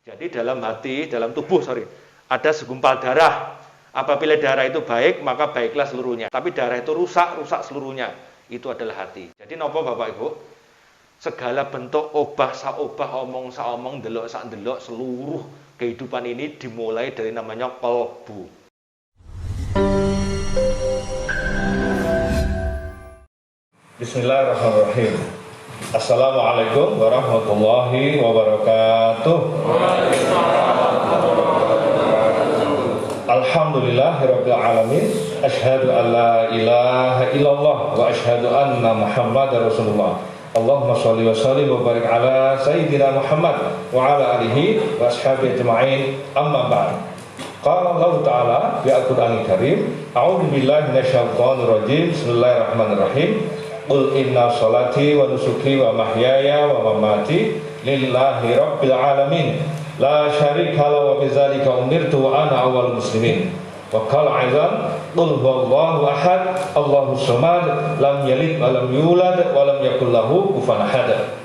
Jadi dalam hati, dalam tubuh, ada segumpal darah. Apabila darah itu baik, maka baiklah seluruhnya. Tapi darah itu rusak, rusak seluruhnya. Itu adalah hati. Jadi nopo Bapak Ibu? Segala bentuk obah saobah, omong saomong, delok sak delok, seluruh kehidupan ini dimulai dari namanya qalbu. Bismillahirrahmanirrahim. Assalamualaikum warahmatullahi wabarakatuh. Alhamdulillahirabbil alamin. Asyhadu an la ilaha illallah wa asyhadu anna Muhammadar Rasulullah. Allahumma shalli wa sallim wa barik ala sayyidina Muhammad wa ala alihi wa ashabihi ajma'in. Amma ba'd. Qala Allah Ta'ala fi Al-Qur'anil Karim, a'udzu billahi minasyaitonir rajim. Bismillahirrahmanirrahim. Qul inna sholati wa nusuki wa mahyaya wa mamati lillahi rabbil alamin la syarika lahu wa bidzalika umirtu wa ana awwalul muslimin. Wa qala aidan qul huwallahu ahad Allahus samad lam yalid wa lam yulad wa lam yakul lahu kufuwan ahad.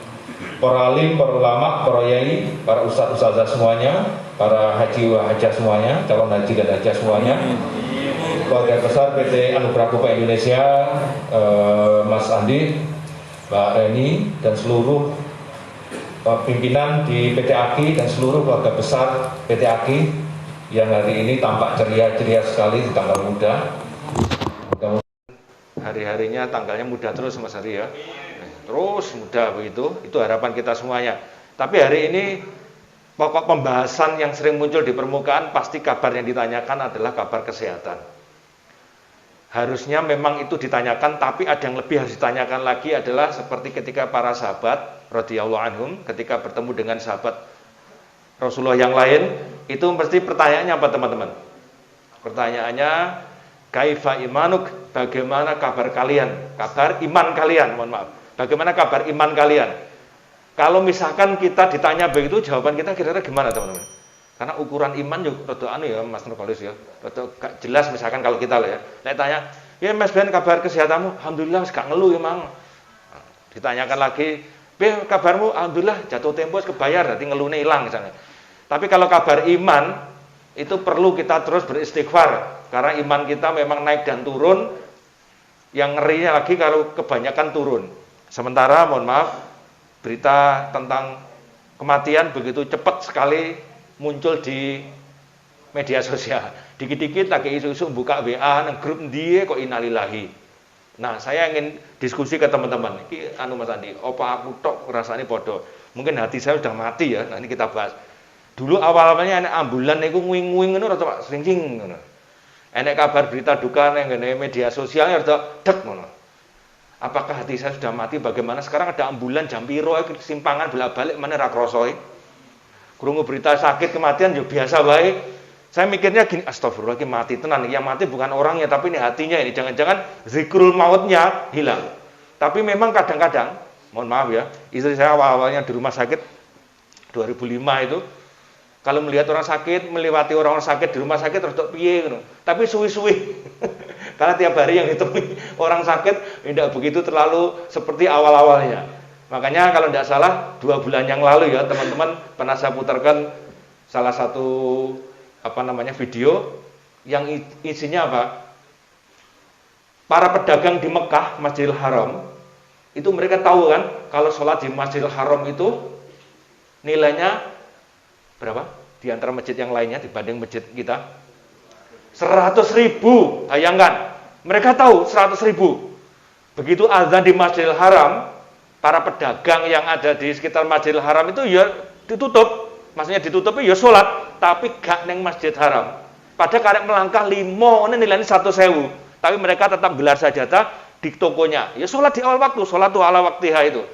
Para alim, para ulama, para yai, para ustaz-ustazah semuanya, para haji wa hajah semuanya, calon haji dan hajah semuanya, keluarga besar PT Anugerah Kopi Indonesia, Mas Andi, Mbak Reni, dan seluruh pimpinan di PT AKI dan seluruh keluarga besar PT AKI yang hari ini tampak ceria-ceria sekali di tanggal muda. Hari-harinya tanggalnya muda terus Mas Hari ya. Terus muda begitu, itu harapan kita semuanya. Tapi hari ini pokok pembahasan yang sering muncul di permukaan pasti kabar yang ditanyakan adalah kabar kesehatan. Harusnya memang itu ditanyakan, tapi ada yang lebih harus ditanyakan lagi adalah seperti ketika para sahabat radhiyallahu anhum ketika bertemu dengan sahabat Rasulullah yang lain, itu mesti pertanyaannya apa teman-teman? Pertanyaannya kaifa imanuk, bagaimana kabar kalian? Kabar iman kalian, mohon maaf. Bagaimana kabar iman kalian? Kalau misalkan kita ditanya begitu, jawaban kita kira-kira gimana teman-teman? Karena ukuran iman juga rada anu ya Mas Nurkolis ya. Rada gak jelas misalkan kalau kita loh ya. Nek tanya, "Ya Mas Ben kabar kesehatanmu?" "Alhamdulillah gak ngeluh ya, Mang." Ditanyakan lagi, "Ben kabarmu?" "Alhamdulillah jatuh tempo kebayar, berarti ngeluhnya hilang misalnya." Tapi kalau kabar iman itu perlu kita terus beristighfar karena iman kita memang naik dan turun. Yang ngerinya lagi kalau kebanyakan turun. Sementara mohon maaf, berita tentang kematian begitu cepat sekali muncul di media sosial. Dikit-dikit lagi isu-isu buka WA nang grup dia kok innalillahi. Nah, saya ingin diskusi ke teman-teman. Iki anu Mas Andi, apa aku tok rasane podo. Mungkin hati saya sudah mati ya. Nah, ini kita bahas. Dulu awalnya enek ambulan niku nguing-nguing ngono rada sering ngono. Enek kabar berita duka nang media sosial rada dek ngono. Apakah hati saya sudah mati? Bagaimana sekarang ada ambulan jam piro simpangan bolak-balik mana ra krasa. Krungu berita sakit kematian ya biasa baik. Saya mikirnya gini, astagfirullah, mati tenan. Yang mati bukan orangnya, tapi ini hatinya ini. Jangan-jangan zikrul mautnya hilang. Tapi memang kadang-kadang, mohon maaf ya, istri saya awal-awalnya di rumah sakit 2005 itu, kalau melihat orang sakit, melewati orang sakit di rumah sakit terus piye gitu. Tapi suwi-suwi. Karena tiap hari yang ditemui orang sakit tidak begitu terlalu seperti awal-awalnya. Makanya kalau tidak salah 2 bulan yang lalu ya teman-teman pernah saya putarkan salah satu video yang isinya apa? Para pedagang di Mekah, Masjidil Haram, itu mereka tahu kan kalau sholat di Masjidil Haram itu nilainya berapa? Di antara masjid yang lainnya dibanding masjid kita 100.000, bayangkan. Mereka tahu 100.000. Begitu azan di Masjidil Haram, para pedagang yang ada di sekitar Masjidil Haram itu ya ditutup. Maksudnya ditutupnya ya sholat, tapi gak neng Masjid Haram. Pada karek melangkah 5, ini nilainya 100.000. Tapi mereka tetap gelar sajadah di tokonya. Ya sholat di awal waktu, sholat tu ala waktiha itu.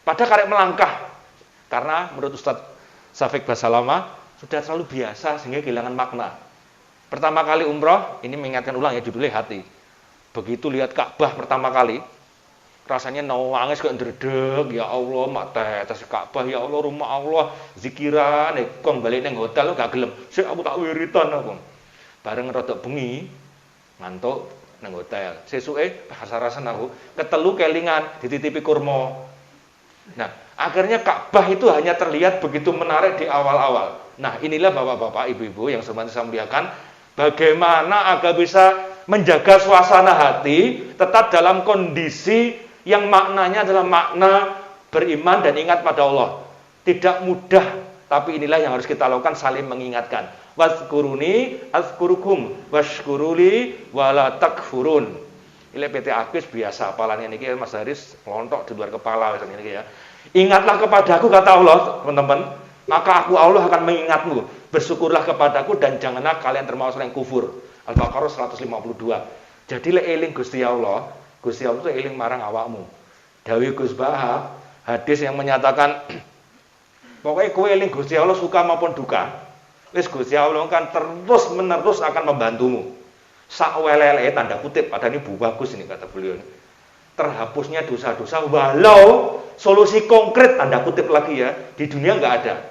Pada karek melangkah. Karena menurut Ustadz Syafiq Basalama sudah terlalu biasa sehingga kehilangan makna. Pertama kali umroh, ini mengingatkan ulang ya judulnya hati. Begitu lihat Ka'bah pertama kali, rasanya nangis kok ndredeg, ya Allah, mak tetes Ka'bah, ya Allah, rumah Allah, zikiran, kong balik nang hotel gak gelem. Sik aku tak wiritan aku. Bareng rada bengi, ngantuk nang hotel. Sesuke rasa-rasan aku, ketelu kelingan dititipi kurma. Nah, Akhirnya Ka'bah itu hanya terlihat begitu menarik di awal-awal. Nah, inilah bapak-bapak, ibu-ibu yang saya muliakan, bagaimana agar bisa menjaga suasana hati tetap dalam kondisi yang maknanya adalah makna beriman dan ingat pada Allah. Tidak mudah, tapi inilah yang harus kita lakukan, saling mengingatkan. Wazkuruni azkurukum washkuruli wala takfurun. Ini PT Akis biasa apalannya ini Mas Haris lontok di luar kepala ini ya. Ingatlah kepadaku kata Allah, teman-teman, maka aku Allah akan mengingatmu. Bersyukurlah kepadaku dan janganlah kalian termasuk yang kufur. Al-Baqarah 152. Jadi eling Gusti Allah itu eling marang awakmu. Dawi Gus Bahab, hadis yang menyatakan pokoknya kowe eling Gusti Allah suka maupun duka. Wis Gusti Allah kan terus-menerus akan membantumu. Sakwelele tanda kutip, padahal ini bagus ini kata beliau. Terhapusnya dosa-dosa walau solusi konkret tanda kutip lagi ya, di dunia nggak ada.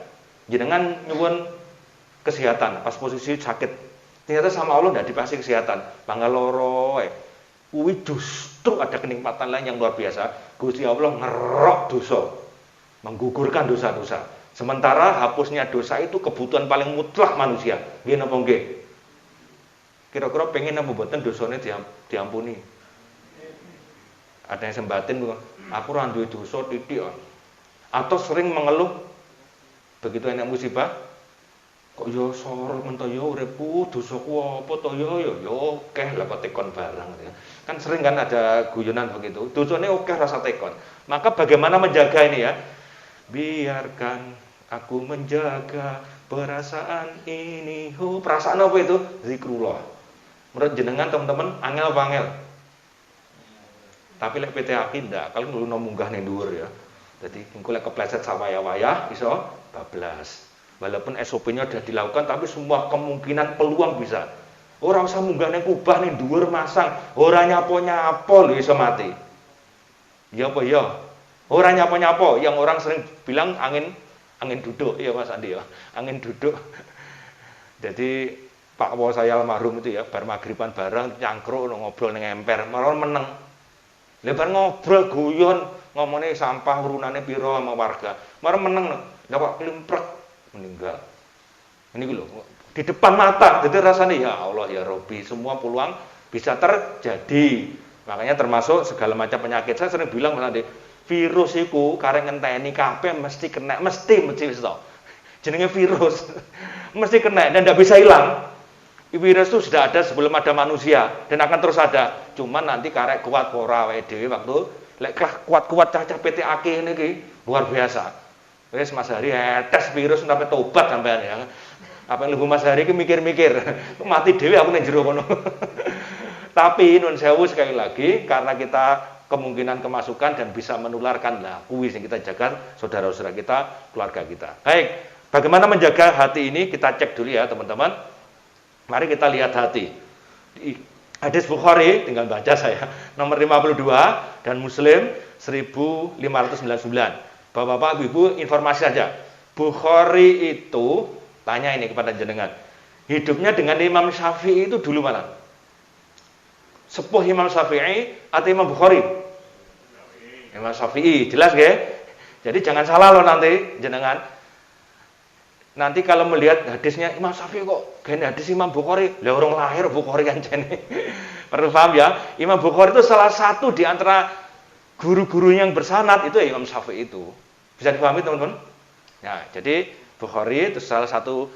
Jenengan nyuwun kesehatan pas posisi sakit. Ternyata sama Allah nggak dikasih kesehatan. Bangaloro kuwi justru ada kenikmatan lain yang luar biasa. Gusti Allah ngerok dosa. Menggugurkan dosa-dosa. Sementara hapusnya dosa itu kebutuhan paling mutlak manusia. Nggih napa nggih? Kira-kira pengen napa mboten dosane diampuni? Ada yang sembatin, aku ora duwe dosa titik. Atau sering mengeluh begitu enak musibah, kok yo sor men to yo uripku, dosaku apa to yo akeh lah kok tekon barang. Kan sering kan ada guyonan begitu. Dosane akeh rasa tekon. Maka bagaimana menjaga ini ya? Biarkan aku menjaga perasaan ini. Perasaan apa itu? Zikrullah. Menurut jenengan teman-teman, angel apa angel? Tapi lek PT Aki ndak, kalau dulu munggah ning dhuwur ya. Jadi engko lek kepleset sawaya-waya iso bablas. Walaupun SOP-nya sudah dilakukan, tapi semua kemungkinan peluang bisa. Ora usah munggah ning kubah ning dhuwur masang, ora nyapo-nyapo lho iso mati. Ya apa ya? Ora nyapo-nyapo, yang orang sering bilang angin duduk, iya Mas Andi ya, angin duduk. Jadi Pak Wo saya almarhum itu ya, bar maghriban bareng nyangkruk ngobrol ning emper, malah meneng. Lebar ngobrol guyon, ngomongnya sampah urunannya piro sama warga. Malah meneng, dapat klimprek meninggal. Ini loh, di depan mata, jadi rasanya ya Allah ya Robi, semua peluang bisa terjadi. Makanya termasuk segala macam penyakit. Saya sering bilang Mas Andi, virus itu kareng ngenteni kabeh mesti kena, mesti wis to. Jenenge virus. Mesti kena dan tidak bisa hilang. Virus itu sudah ada sebelum ada manusia dan akan terus ada. Cuman nanti karek kuat ora wae dhewe waktu lek kuat-kuat cacah PT Aki ini ki luar biasa. Wis Mas Hari tes virus sampai tobat sampean ya. Apa yang lugu Mas Hari ki mikir-mikir. Mati dhewe aku ning jero kono. Tapi nun sewu sekali lagi karena kita kemungkinan kemasukan dan bisa menularkan lah kuis yang kita jaga saudara-saudara kita, keluarga kita. Baik, bagaimana menjaga hati ini kita cek dulu ya teman-teman. Mari kita lihat hati. Di hadis Bukhari, tinggal baca saya, nomor 52 dan Muslim 1599. Bapak-bapak, Ibu, informasi saja. Bukhari itu tanya ini kepada jenengan. Hidupnya dengan Imam Syafi'i itu dulu mana? Sepuh Imam Syafi'i atau Imam Bukhari? Imam Syafi'i, jelas nggih? Jadi jangan salah loh nanti jenengan. Nanti kalau melihat hadisnya Imam Syafi'i kok gini hadis Imam Bukhari, lah orang lahir Bukhari kan jene. Perlu paham ya? Imam Bukhari itu salah satu di antara guru-guru yang bersanad itu ya Imam Syafi'i itu. Bisa dipahami teman-teman? Nah, jadi Bukhari itu salah satu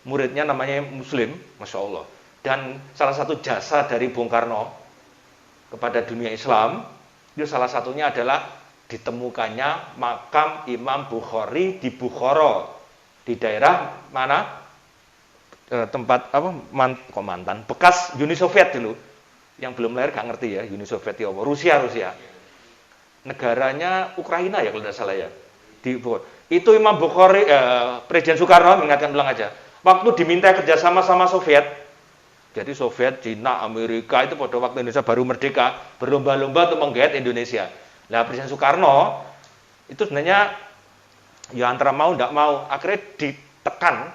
muridnya namanya Muslim, Masya Allah. Dan salah satu jasa dari Bung Karno kepada dunia Islam, itu salah satunya adalah ditemukannya makam Imam Bukhari di Bukhara, di daerah mana? Tempat apa? Mantan bekas Uni Soviet dulu. Yang belum lahir gak ngerti ya, Uni Soviet ya apa? Rusia. Negaranya Ukraina ya kalau tidak salah ya. Itu Imam Bukhari, Presiden Soekarno mengingatkan ulang aja. Waktu diminta kerjasama sama Soviet, jadi Soviet, Cina, Amerika itu pada waktu Indonesia baru merdeka, berlomba-lomba untuk menggait Indonesia. Nah, Presiden Soekarno itu sebenarnya ya antara mau tidak mau, akhirnya ditekan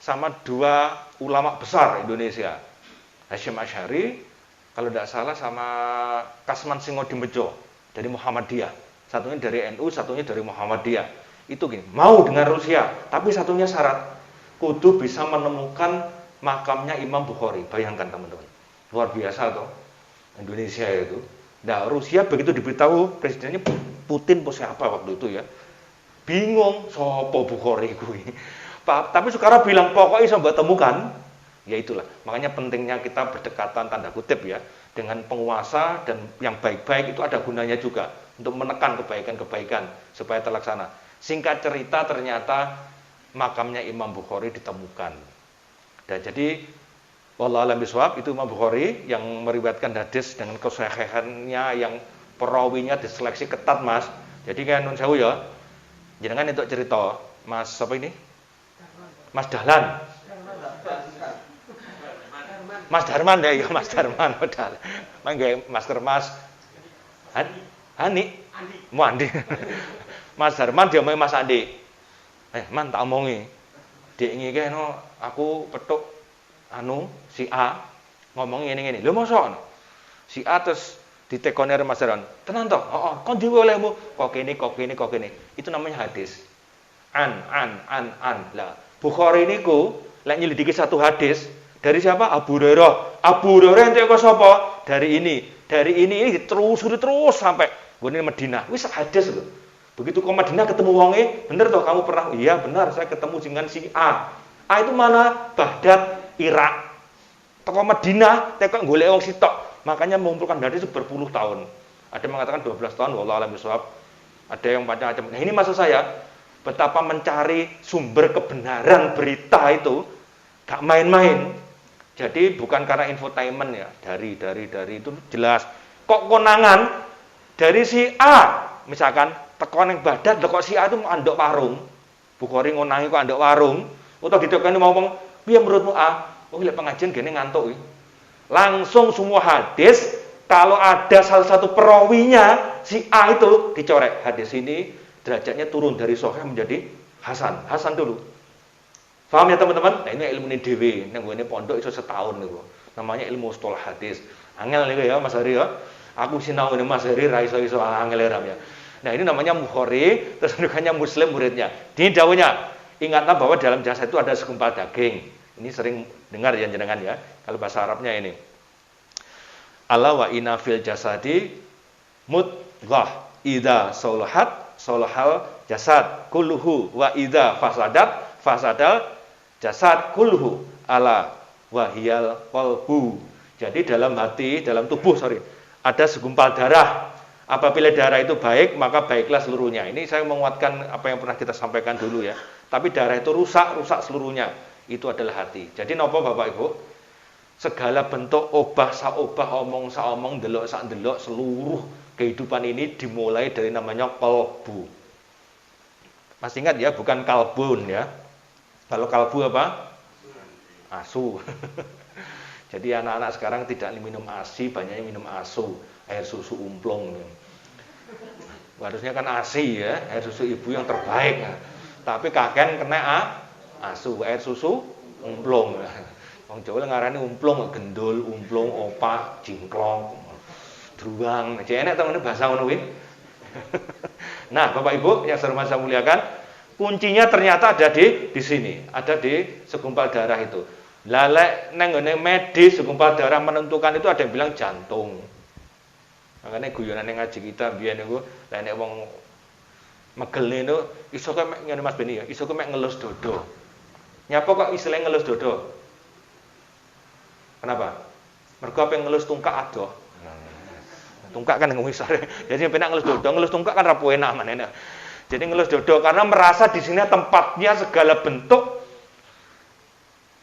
sama dua ulama besar Indonesia. Hasyim Asy'ari, kalau tidak salah sama Kasman Singodimedjo dari Muhammadiyah. satunya dari NU, satunya dari Muhammadiyah. Itu gini, mau dengan Rusia, tapi satunya syarat kudu bisa menemukan makamnya Imam Bukhari. Bayangkan teman-teman, luar biasa toh Indonesia itu. Nah, Rusia begitu diberitahu presidennya Putin siapa waktu itu ya, bingung sopo Bukhari kuwi. Tapi sekarang bilang pokoknya bisa mbak temukan. Ya itulah, makanya pentingnya kita berdekatan tanda kutip ya dengan penguasa dan yang baik-baik itu ada gunanya juga untuk menekan kebaikan-kebaikan supaya terlaksana. Singkat cerita ternyata makamnya Imam Bukhari ditemukan. Dan jadi wallahu a'lam bishawab, itu Imam Bukhari yang meriwayatkan hadis dengan kesahihannya yang perawinya diseleksi ketat Mas. Jadi kan nun sewu ya. Jenengan itu cerita Mas apa ini? Mas Dahlan. Mas Darman ya, Mas Darman modal. Mangga Master Mas Hani. Andi. Mas Darman dia Mas Andi. Man tak omongi. Dek ngene no aku petuk si A ngomong ngene-ngene. Lho mosok si A terus ditekoni Mas Darman. Tenan to? Heeh, kon dhewe olehmu kok kene. Itu namanya hadis. An. Lah, Bukhari niku lek nyelidiki satu hadis dari siapa? Abu Hurairah. Abu Hurairah entek kok sapa? Dari ini terus sampai gone Madinah. Wis hadis lho. Begitu ke Madinah ketemu wonge, bener toh kamu pernah? Iya, benar, saya ketemu dengan si A. A itu mana? Baghdad, Irak. Toko Madinah tekok golek wong sitok. Makanya mengumpulkan hadis itu berpuluh tahun. Ada yang mengatakan 12 tahun, wallahu a'lam bishawab. Ada yang macam-macam. Nah, ini maksud saya, betapa mencari sumber kebenaran berita itu gak main-main. Jadi bukan karena infotainment ya, dari itu jelas. Kok konangan dari si A, misalkan teko ning Baghdad, kok si A itu andok warung. Bukhari ngonangi kok andok warung. Utawa didokani ngomong, "Piye menurutmu A?" Oh, lek pengajian gene ngantuk iki. Langsung semua hadis kalau ada salah satu perawinya si A itu dicorek. Hadis ini derajatnya turun dari sahih menjadi hasan. Hasan dulu. Paham ya teman-teman? Nah, ini ilmu ini dewi. Nang ngene pondok iso setahun niku. Namanya ilmu mustalah hadis. Angel niku ya Mas Hari ya. Aku sinau ini Mas Hari ra iso angel ram ya. Nah, ini namanya Bukhari, terus bukannya Muslim muridnya. Ini dawuhnya, ingatlah bahwa dalam jasad itu ada segumpal daging. Ini sering dengar ya jenengan ya. Kalau bahasa Arabnya ini. Ala wa inna fil jasadi mudghah idza salahat salahal jasad kulluhu wa idza fasadat fasadal jasad kulluhu ala wahiyal qalbu. Jadi dalam hati, dalam tubuh ada segumpal darah. Apabila darah itu baik, maka baiklah seluruhnya. Ini saya menguatkan apa yang pernah kita sampaikan dulu ya. Tapi darah itu rusak seluruhnya. Itu adalah hati. Jadi napa Bapak Ibu? Segala bentuk obah saobah, omong saomong, delok sak delok, seluruh kehidupan ini dimulai dari namanya qalbu. Masih ingat ya, bukan kalbun ya. Kalau kalbu apa? Asu. Jadi anak-anak sekarang tidak minum ASI, banyaknya minum ASU, air susu umplong. Harusnya kan ASI ya, air susu ibu yang terbaik. Tapi kakek kena ASU, air susu umplong. Wong Jawa ngarani umplong, gendul, umplong, opak, jingklong, druang. Jadi enak teman-teman bahasa ngono kuwi. Nah, Bapak Ibu yang saya muliakan, kuncinya ternyata ada di sini, ada di segumpal darah itu. Lalek neng medis segumpal darah menentukan itu ada yang bilang jantung. Makanya guyonan yang ngaji kita biyen niku lek nek wong megel niku iso kok ngene Mas Beni ya, iso kok ngelus dodo. Nyapa kok istilah ngelus dodo? Kenapa? Mergo apa ngelus tungkak adoh. Tungkak kan ngisor. Jadi penak ngelus tungkak kan ra enak manene. Jadi ngelus dodo karena merasa di sini tempatnya segala bentuk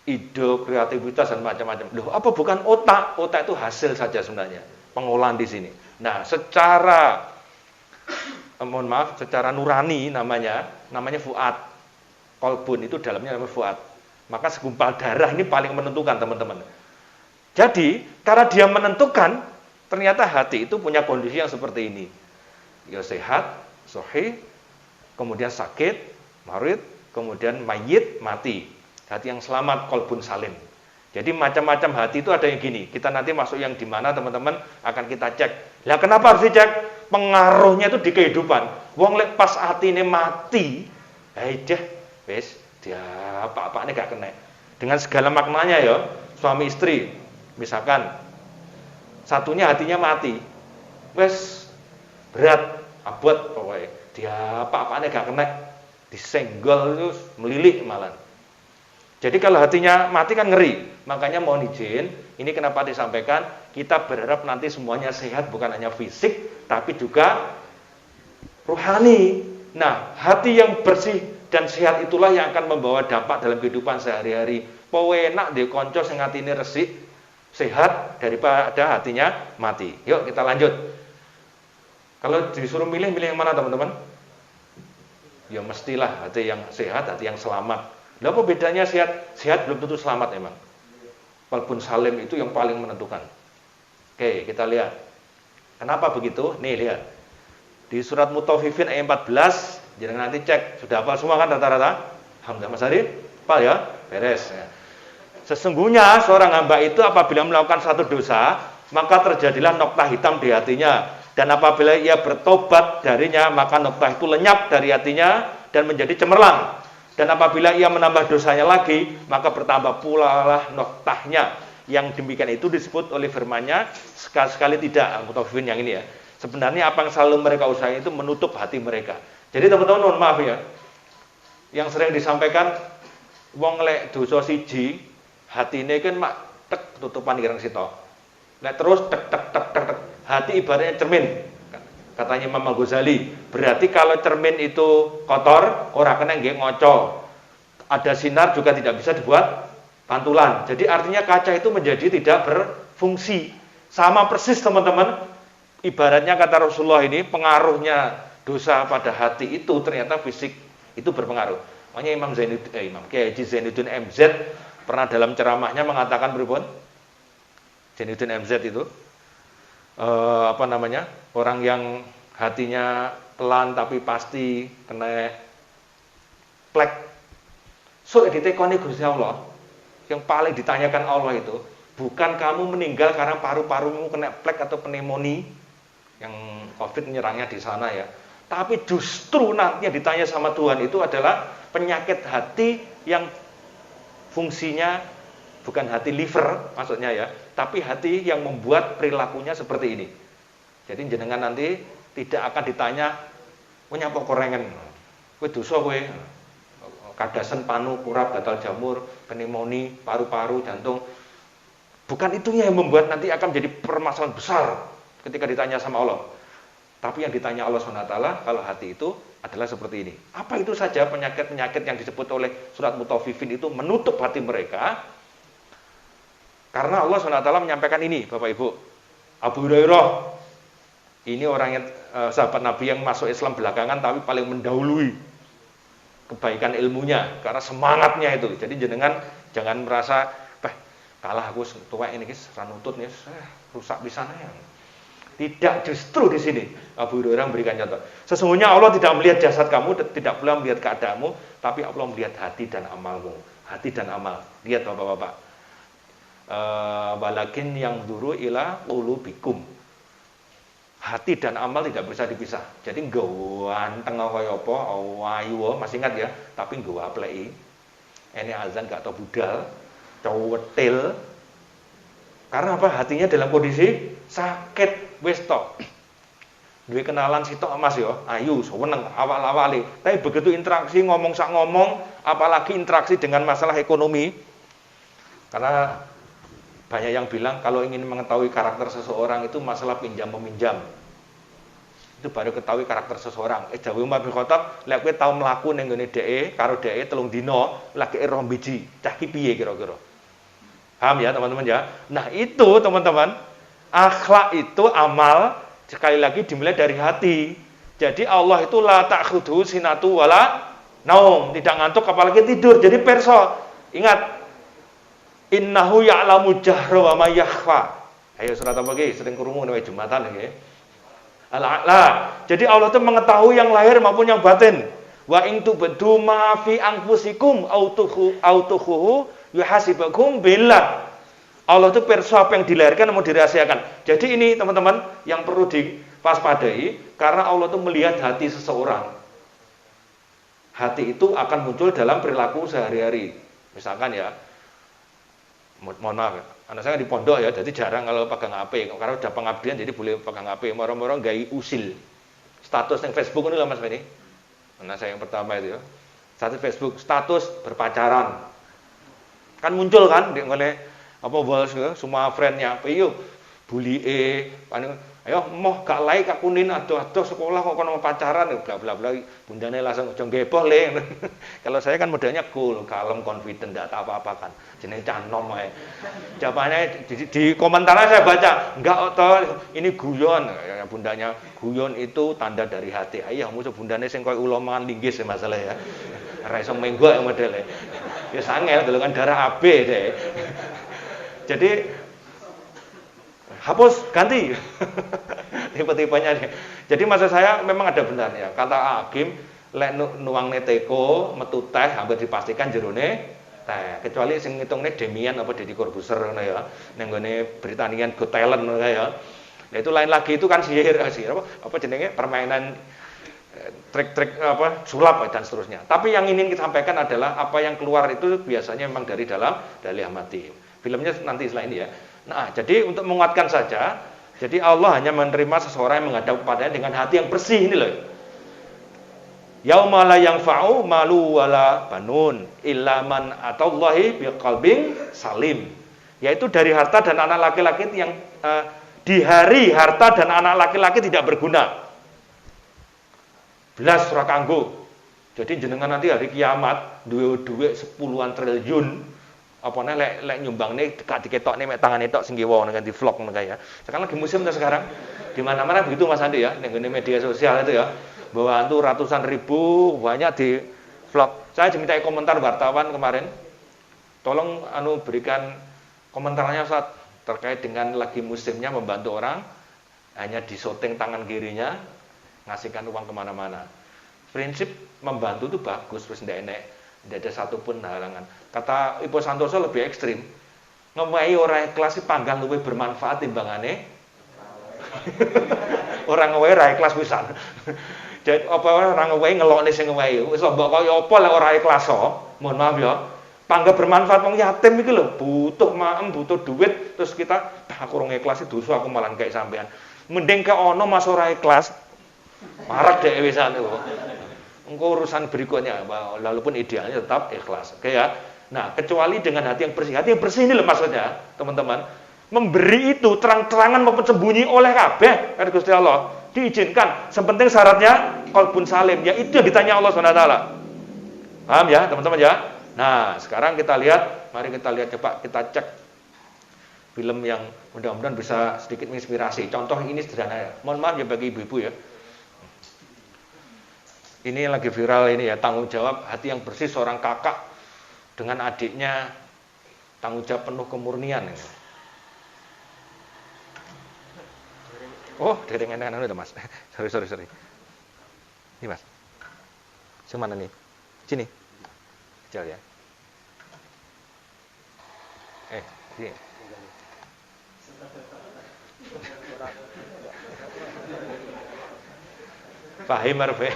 ide, kreativitas dan macam-macam. Loh, apa bukan otak? Otak itu hasil saja sebenarnya. Pengolahan di sini. Nah, secara secara nurani namanya fuad. Kolbun itu dalamnya namanya fuad. Maka segumpal darah ini paling menentukan, teman-teman. Jadi, karena dia menentukan, ternyata hati itu punya kondisi yang seperti ini. Ya sehat, sahih, kemudian sakit, marid, kemudian mayit, mati. Hati yang selamat, kolbun salim. Jadi macam-macam hati itu ada yang gini. Kita nanti masuk yang di mana teman-teman akan kita cek. Lah kenapa harus dicek? pengaruhnya itu di kehidupan. Wong lek pas atine mati, deh, wis dia apa-apane gak kena. Dengan segala maknanya ya, suami istri. Misalkan satunya hatinya mati. Wis berat, abot pokoknya. Dia apa-apane gak kena. Disenggol terus melilik malah. Jadi kalau hatinya mati kan ngeri. Makanya mohon izin, ini kenapa disampaikan, kita berharap nanti semuanya sehat, bukan hanya fisik, tapi juga rohani. Nah, hati yang bersih dan sehat itulah yang akan membawa dampak dalam kehidupan sehari-hari. Pewenak di konco sing atine resik, sehat daripada hatinya mati. Yuk kita lanjut. Kalau disuruh milih yang mana teman-teman? Ya mestilah hati yang sehat, hati yang selamat. Lah apa bedanya sehat? Sehat belum tentu selamat emang. Walaupun salim itu yang paling menentukan. Oke, kita lihat. Kenapa begitu? Nih lihat. Di surat Mutaffifin ayat 14, jangan nanti cek, sudah hafal semua kan rata-rata? Alhamdulillah Mas Ari, hafal ya? Beres ya. Sesungguhnya seorang hamba itu apabila melakukan satu dosa, maka terjadilah noktah hitam di hatinya. Dan apabila ia bertobat darinya, maka noktah itu lenyap dari hatinya dan menjadi cemerlang. Dan apabila ia menambah dosanya lagi, maka bertambah pula lah noktahnya. Yang demikian itu disebut oleh firman-Nya, sekali-sekali tidak. Mutaffifin yang ini ya. Sebenarnya apa yang selalu mereka usahakan itu menutup hati mereka. Jadi teman-teman mohon maaf ya. Yang sering disampaikan, wong lek dosa siji, hatine kan mak tek tutupan ireng sito. Lek terus tek tek tek tek tek. Hati ibaratnya cermin. Katanya Imam Al-Ghazali, berarti kalau cermin itu kotor, orang kena nggih ngoco. Ada sinar juga tidak bisa dibuat pantulan. Jadi artinya kaca itu menjadi tidak berfungsi. Sama persis teman-teman. Ibaratnya kata Rasulullah ini, pengaruhnya dosa pada hati itu ternyata fisik itu berpengaruh. Makanya Imam Kiai Haji Zainuddin MZ pernah dalam ceramahnya mengatakan beribun. Zainuddin MZ itu orang yang hatinya pelan tapi pasti kena plek. So ditekoni Gusti Allah. Yang paling ditanyakan Allah itu bukan kamu meninggal karena paru-parumu kena plek atau pneumonia yang COVID menyerangnya di sana ya. Tapi justru nanti yang ditanya sama Tuhan itu adalah penyakit hati yang fungsinya bukan hati liver maksudnya ya, tapi hati yang membuat perilakunya seperti ini. Jadi jenengan nanti tidak akan ditanya, "Kowe nyapa korengen? Kowe dosa kowe." Kadasen panu, kurap, gatal jamur, pneumonia, paru-paru, jantung. Bukan itunya yang membuat nanti akan menjadi permasalahan besar ketika ditanya sama Allah. Tapi yang ditanya Allah SWT kalau hati itu adalah seperti ini. Apa itu saja penyakit-penyakit yang disebut oleh surat Mutaffifin itu menutup hati mereka? Karena Allah SWT menyampaikan ini, Bapak Ibu. Abu Hurairah, ini orangnya sahabat Nabi yang masuk Islam belakangan tapi paling mendahului kebaikan ilmunya karena semangatnya itu. Jadi jenengan jangan merasa, kalah aku tua ini guys, ranutut nih, rusak bisa ya. Tidak, justru di sini Abu Hurairah memberikan contoh. Sesungguhnya Allah tidak melihat jasad kamu, tidak pula melihat keadaanmu, tapi Allah melihat hati dan amalmu. Hati dan amal. Lihat Bapak-bapak. Walakin yang duru ila qulubikum. Hati dan amal tidak bisa dipisah. Jadi ganteng kaya apa, ayu masih ingat ya, tapi nggawa pleki. Ini azan gak tau budal, cowetil. Karena apa? Hatinya dalam kondisi sakit wis tok. Duwe kenalan sitok Mas ya, ayu, seneng awal-awale. Tapi begitu interaksi ngomong sak ngomong, apalagi interaksi dengan masalah ekonomi. Karena banyak yang bilang kalau ingin mengetahui karakter seseorang itu masalah pinjam meminjam. Itu baru ketahui karakter seseorang. Dawuh Umar bin Khattab, lek kowe tau mlaku ning ngene dhek karo dhek 3 dina, lagi roh biji, cah ki piye kira-kira? Paham ya, teman-teman ya? Nah, itu teman-teman, akhlak itu amal sekali lagi dimulai dari hati. Jadi Allah itu la ta'khudhu sinatu wala naum, tidak ngantuk apalagi tidur. Jadi perso. Ingat, innahu ya'lamu jahra wa ma yakhfa. Ayo surat apa iki? Sering krungu nek Jumatan iki. Al-A'la. Jadi Allah itu mengetahui yang lahir maupun yang batin. Wa in tubdu ma fi anfusikum au tukhuhu yuhasibukum billah. Allah itu perso apa yang dilahirkan mau dirahasiakan. Jadi ini teman-teman yang perlu diwaspadai, karena Allah itu melihat hati seseorang. Hati itu akan muncul dalam perilaku sehari-hari. Misalkan ya, mohon maaf, anak saya di pondok ya, jadi jarang kalau pegang HP. Karena udah pengabdian jadi boleh pegang HP. Moro-moro gai usil. Status yang Facebook ini lah Mas Beni. Anak saya yang pertama itu ya. Status Facebook, status berpacaran. Kan muncul kan oleh apa bos semua friendnya. Ayo bully ayo moh gak like aku nin aduh sekolah kok kono pacaran bla bla bla, bundane langsung aja ngeboh le. Kalau saya kan modelnya cool, kalem, confident, enggak apa-apa kan. Jenenge canom ae. Jawabannya di komentarnya saya baca, enggak toh ini guyon. Ya, bundanya guyon itu tanda dari hati. Ayo musuh bundane sing koyo ulo mangan linggis masalah ya. Ora iso menggo ya modele. Ya sangel golongan darah AB deh. Jadi hapus, ganti. Tipe-tipenya nih. Jadi maksud saya memang ada benarnya. Kata Hakim, lek nuangne teko, metu teh hampir dipastikan jerone teh. Kecuali sing ngitungne Demian apa Deddy Corbuzier ngono ya. Ning gone Britanian Got Talent ngono ya. Nah itu lain lagi, itu kan sihir apa jenenge permainan trik-trik apa sulap dan seterusnya. Tapi yang ingin kita sampaikan adalah apa yang keluar itu biasanya memang dari dalam dalil mati. Filmnya nanti setelah ini ya. Nah, jadi untuk menguatkan saja, jadi Allah hanya menerima seseorang yang menghadap kepadanya dengan hati yang bersih ini loh. Yauma la yanfa'u malu wala banun illa man atallahi biqalbin salim. Yaitu dari harta dan anak laki-laki yang di hari harta dan anak laki-laki tidak berguna. Belas ora kanggo. Jadi jenengan nanti hari kiamat duwe sepuluhan triliun. Apa nih lek nyumbang nih dekat diketok nih tangan tok sing kiwa dengan di vlog kayak. Sekarang lagi musim tuh sekarang. Di mana-mana begitu Mas Andi ya, ning media sosial itu ya. Bahwa itu ratusan ribu banyak di vlog. Saya dimintai komentar wartawan kemarin. Tolong berikan komentarnya Ustaz terkait dengan lagi musimnya membantu orang hanya disoting tangan kirinya ngasihkan uang kemana-mana. Prinsip membantu itu bagus terus ndak enek. Tidak ada satupun halangan. Kata Ibu Santoso lebih ekstrim. Ngewehi orang ikhlas panggang luwih bermanfaat timbangane. Orang ngewehi ra ikhlas pisan. Jadi apa orang ngewehi ngelokne sing ngewehi. Wis mbok kaya apa lek ora ikhlas mohon maaf ya. Pangga bermanfaat wong yatim iki lho, butuh maem, butuh duit, terus kita aku ora ikhlas dosa aku malah kayak sampean. Mending ke ono Mas ora ikhlas. Marak dek wisan itu. Engkau urusan berikutnya, walaupun idealnya tetap ikhlas. Oke ya. Nah, kecuali dengan hati yang bersih. Hati yang bersih ini loh maksudnya, teman-teman. Memberi itu terang-terangan maupun sembunyi oleh kabeh kata Gusti Allah. Diizinkan. Sepenting syaratnya qalbun salim. Ya itu yang ditanya Allah SWT. Paham ya, teman-teman ya? Nah, sekarang kita lihat, mari kita lihat coba kita cek film yang mudah-mudahan bisa sedikit menginspirasi. Contoh ini sederhana ya. Mohon maaf ya bagi ibu-ibu ya. Ini yang lagi viral ini ya, tanggung jawab hati yang bersih seorang kakak dengan adiknya, tanggung jawab penuh kemurnian ini. Oh, derengan udah Mas. Sorry. Ini Mas. Mana nih? Sini. Kecil ya. Sini. Fahim arfe.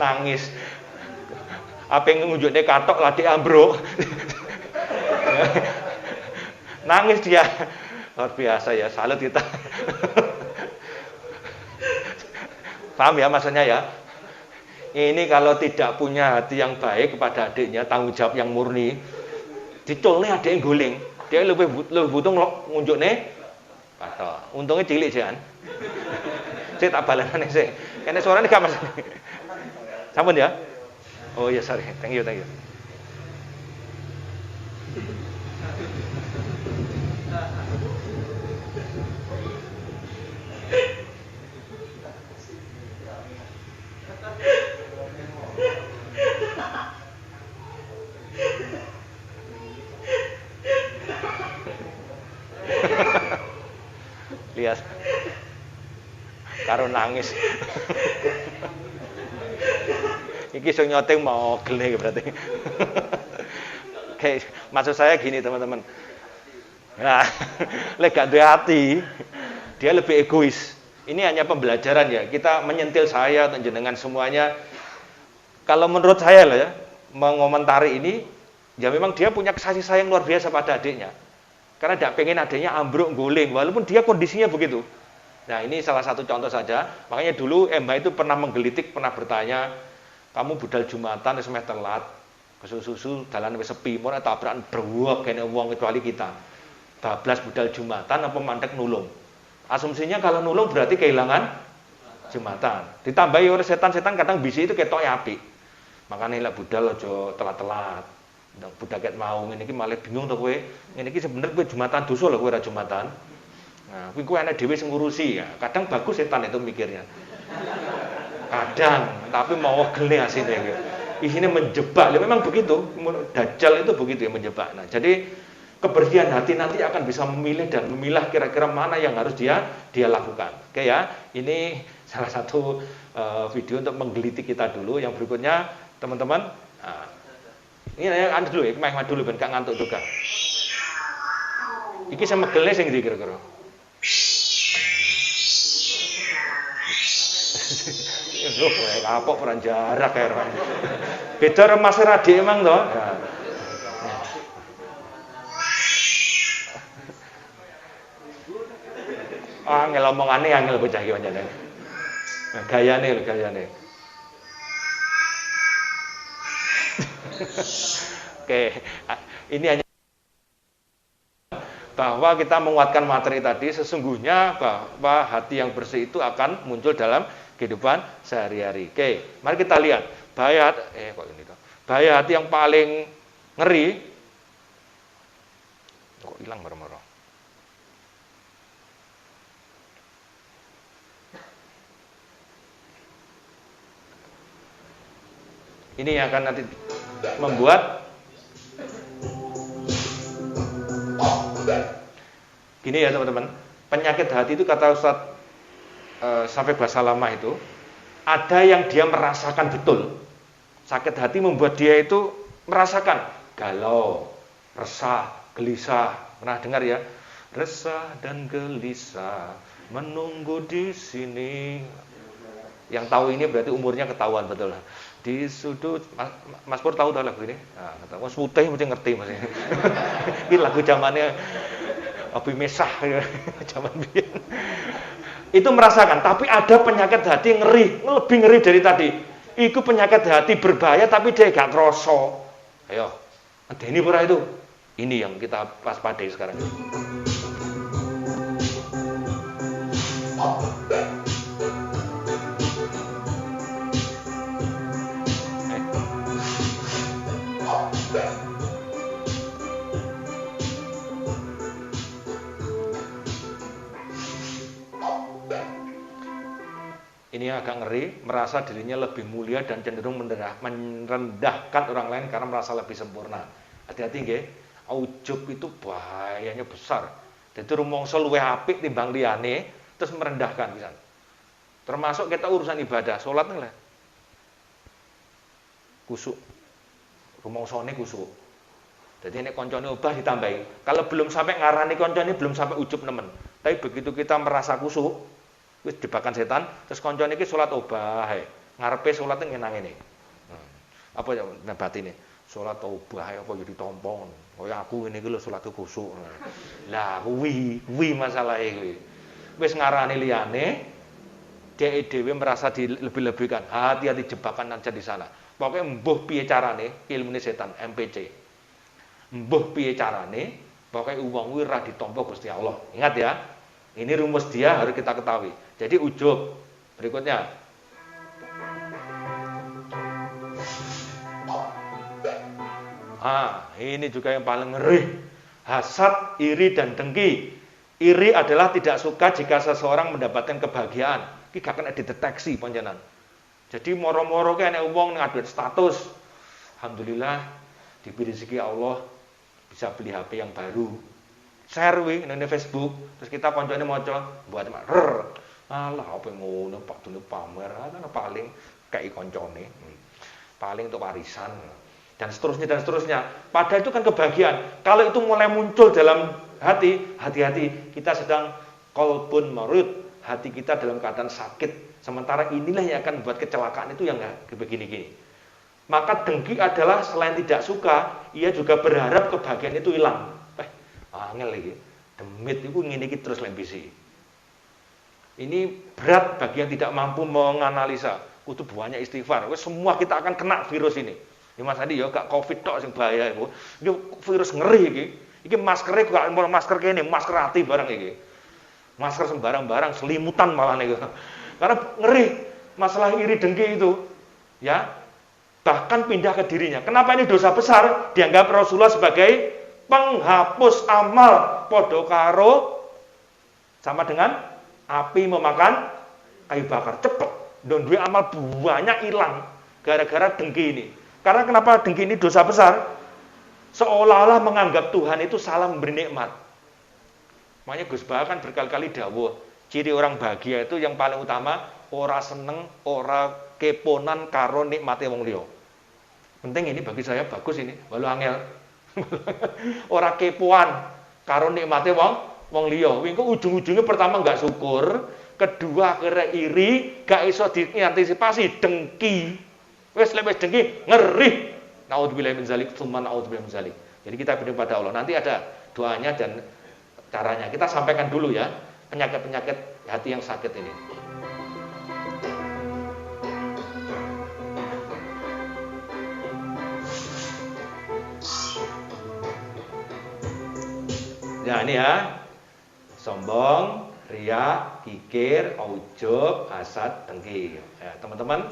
Nangis. Apa yang ngunjuknya katok ladi ambruk. Nangis dia. Luar biasa ya, salut kita. Paham ya maksudnya ya? Ini kalau tidak punya hati yang baik kepada adiknya, tanggung jawab yang murni, diculnya adik yang guling. Dia lebih butuh ngunjuknya katok. Untungnya cilik jangan. Saya tak balanan sih. Karena suaranya gak mas. Sampun ya? Oh iya sorry. Thank you. Lihat. Karo nangis. Iki sing nyoteng mau gel iki berarti. Kayak maksud saya gini teman-teman. Nah, lek gak duwe hati, dia lebih egois. Ini hanya pembelajaran ya. Kita menyentil saya atau jenengan semuanya. Kalau menurut saya lah ya, mengomentari ini, ya memang dia punya kasih sayang luar biasa pada adiknya. Karena tidak pengen adiknya ambruk guling, walaupun dia kondisinya begitu. Nah ini salah satu contoh saja. Makanya dulu Mbah itu pernah menggelitik, pernah bertanya, kamu budal Jumatan wis meh telat, kesusu dalan wis sepi, mau tabrakan brewok kene wong kecuali kita. Bablas budal Jumatan apa mandek nulung. Asumsinya kalau nulung berarti kehilangan Jumatan. Ditambahi oleh setan-setan kadang bisi itu ketok apik. Makanya lek budal aja telat-telat. Budak ket mau ngene iki malah bingung to kowe. Ngene iki sebenarnya kowe Jumatan dosa lho kowe ora Jumatan. Nah, kuwi kowe enek dhewe sing ngurusi ya. Kadang bagus setan itu mikirnya. Kadang, tapi mau gele asine gitu. Isinya menjebak. Ya memang begitu. Dajjal itu begitu ya menjebak. Nah, jadi kebersihan hati nanti akan bisa memilih dan memilah kira-kira mana yang harus dia lakukan. Oke ya. Ini salah satu video untuk menggelitik kita dulu. Yang berikutnya, teman-teman, nah, ini yang dulu ya, kemah dulu ben gak ngantuk juga. Iki sama gele sing ndi kira-kira? Loh, kapok peran jarak ya. Beda remas radik emang toh. Angel omongane angel bocah iki pancen. Gayane lho, gayane. Oke, ini hanya bahwa kita menguatkan materi tadi, sesungguhnya bahwa hati yang bersih itu akan muncul dalam kehidupan sehari-hari. Oke, mari kita lihat bahaya bahaya hati yang paling ngeri. Kok hilang marah-marah. Ini yang akan nanti membuat gini ya teman-teman, penyakit hati itu kata Ustaz sampai bahasa lama itu ada yang dia merasakan betul. Sakit hati membuat dia itu merasakan galau, resah, gelisah. Pernah dengar ya? Resah dan gelisah menunggu di sini. Yang tahu ini berarti umurnya ketahuan betul. Di sudut Mas Pur tahu lagu ini? Nah, kata Mas Putih mesti ngerti Mas. Ini lagu zamannya Abi Mesah ya, zaman biyen. Itu merasakan, tapi ada penyakit hati ngeri, lebih ngeri dari tadi. Iku penyakit hati berbahaya tapi dia gak kroso. Ayo, ini pura itu. Ini yang kita waspadai sekarang. Ini agak ngeri, merasa dirinya lebih mulia dan cenderung merendahkan orang lain karena merasa lebih sempurna. Hati-hati nggih, ujub itu bahayanya besar. Jadi rumangsa luwih apik timbang liyane terus merendahkan pisan. Termasuk kita urusan ibadah, salat lah. Kusuk. Rumangsane kusuk. Jadi nek koncone obah ditambahi. Kalau belum sampai ngarani koncone belum sampai ujub nemen. Tapi begitu kita merasa kusuk, wis jebakan setan, terus koncone iki salat obah ae. Ngarepe salat ngenang ngene. Apa ya batine? Salat obah ae apa ya ditampa. Kaya aku ngene iki lho salatku kusuk. Lah kuwi masalahe kuwi. Wis ngarani liyane, dhek dhewe merasa dilebih-lebihkan. Hati-hati jebakan aja di sana. Pokoknya mbuh piye carane ilmune setan MPC. Mbuh piye carane, pokoknya wong kuwi ora ditampa Gusti Allah. Ingat ya. Ini rumus dia harus kita ketahui. Jadi ujub. Berikutnya. Ini juga yang paling ngeri. Hasad, iri, dan dengki. Iri adalah tidak suka jika seseorang mendapatkan kebahagiaan. Ini gak kena dideteksi panjenengan. Jadi moro-moro ki enek wong ngadu status. Alhamdulillah diberi rezeki Allah bisa beli HP yang baru. Share wi nang Facebook, terus kita koncone maca buat alah apa ngono Pak dulu pamer ana paling kayak koncone. Paling untuk warisan. dan seterusnya dan seterusnya. Padahal itu kan kebahagiaan. Kalau itu mulai muncul dalam hati, hati-hati kita sedang qalbun marud, hati kita dalam keadaan sakit. Sementara inilah yang akan membuat kecelakaan itu yang begini-gini. Maka dengki adalah selain tidak suka, ia juga berharap kebahagiaan itu hilang. Angel lagi. Demit itu ngene iki terus lembisi. Ini berat bagi yang tidak mampu menganalisa. Kudu banyak istighfar. Semua kita akan kena virus ini. Ya Mas Adi ya gak Covid tok sing bahaya iku. Ini virus ngeri iki. Iki maskernya gak masker kene, masker hati barang iki. Masker sembarang-barang, selimutan malah nih. Karena ngeri masalah iri dengki itu. Ya. Bahkan pindah ke dirinya. Kenapa ini dosa besar? Dianggap Rasulullah sebagai penghapus amal. Podo karo sama dengan api memakan kayu bakar. Cepet. Dan duit amal banyak hilang gara-gara dengki ini. Karena kenapa dengki ini dosa besar? Seolah-olah menganggap Tuhan itu salah memberi nikmat. Makanya Gus Bah kan berkali-kali dawuh, ciri orang bahagia itu yang paling utama ora seneng, ora keponan karo nikmate wong liya. Penting ini bagi saya bagus ini, walau angel. Ora kepoan karo nikmate wong liya. Kuwi ujung-ujungnya pertama enggak syukur, kedua kira iri, gak iso diantisipasi, dengki. Wes dengki ngeri. Naudzubillahi min zalik, tsumma naudzubillahi min zalik. Jadi kita berdoa pada Allah. Nanti ada doanya dan caranya. Kita sampaikan dulu ya penyakit-penyakit hati yang sakit ini. Nah ini ya, sombong, riya, kikir, ujub, hasad, dengki. Ya, teman-teman,